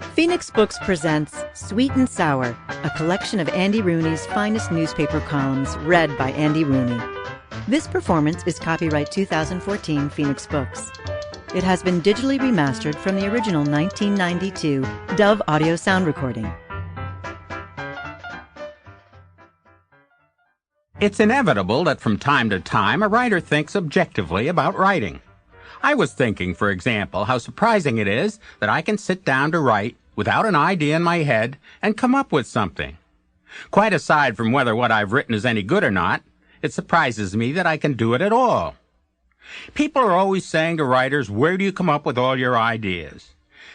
Phoenix Books presents Sweet and Sour, a collection of Andy Rooney's finest newspaper columns read by Andy Rooney. This performance is copyright 2014 Phoenix Books. It has been digitally remastered from the original 1992 Dove audio sound recording. It's inevitable that from time to time a writer thinks objectively about writing. I was thinking, for example, how surprising it is that I can sit down to write without an idea in my head and come up with something. Quite aside from whether what I've written is any good or not, it surprises me that I can do it at all. People are always saying to writers, where do you come up with all your ideas?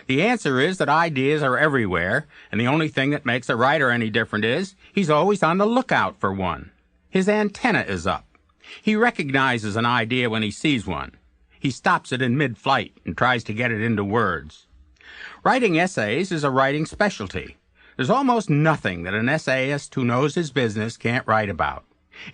The answer is that ideas are everywhere, and the only thing that makes a writer any different is he's always on the lookout for one. His antenna is up. He recognizes an idea when he sees one. He stops it in mid-flight and tries to get it into words. Writing essays is a writing specialty. There's almost nothing that an essayist who knows his business can't write about.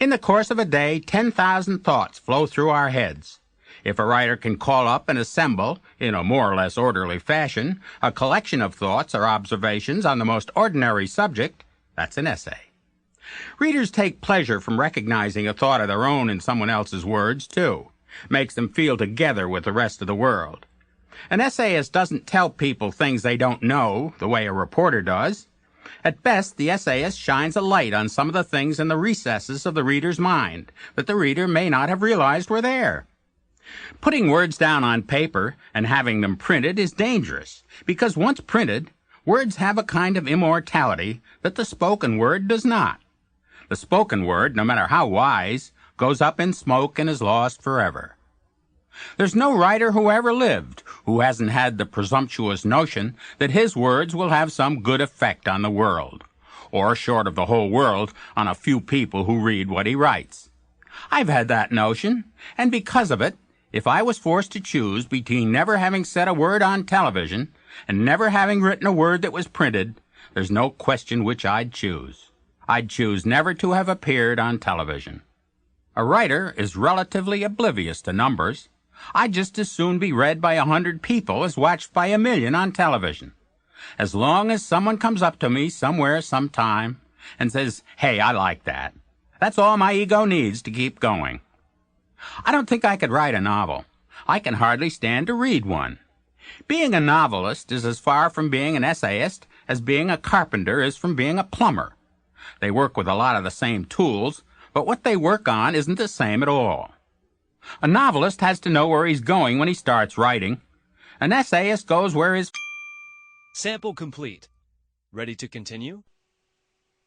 In the course of a day, 10,000 thoughts flow through our heads. If a writer can call up and assemble, in a more or less orderly fashion, a collection of thoughts or observations on the most ordinary subject, that's an essay. Readers take pleasure from recognizing a thought of their own in someone else's words, too. Makes them feel together with the rest of the world. An essayist doesn't tell people things they don't know, the way a reporter does. At best, the essayist shines a light on some of the things in the recesses of the reader's mind that the reader may not have realized were there. Putting words down on paper and having them printed is dangerous, because once printed, words have a kind of immortality that the spoken word does not. The spoken word, no matter how wise, goes up in smoke and is lost forever. There's no writer who ever lived who hasn't had the presumptuous notion that his words will have some good effect on the world, or, short of the whole world, on a few people who read what he writes. I've had that notion, and because of it, if I was forced to choose between never having said a word on television and never having written a word that was printed, there's no question which I'd choose. I'd choose never to have appeared on television. A writer is relatively oblivious to numbers. I'd just as soon be read by 100 people as watched by 1,000,000 on television. As long as someone comes up to me somewhere sometime and says, hey, I like that, that's all my ego needs to keep going. I don't think I could write a novel. I can hardly stand to read one. Being a novelist is as far from being an essayist as being a carpenter is from being a plumber. They work with a lot of the same tools, but what they work on isn't the same at all. A novelist has to know where he's going when he starts writing. An essayist goes where his... Sample complete. Ready to continue?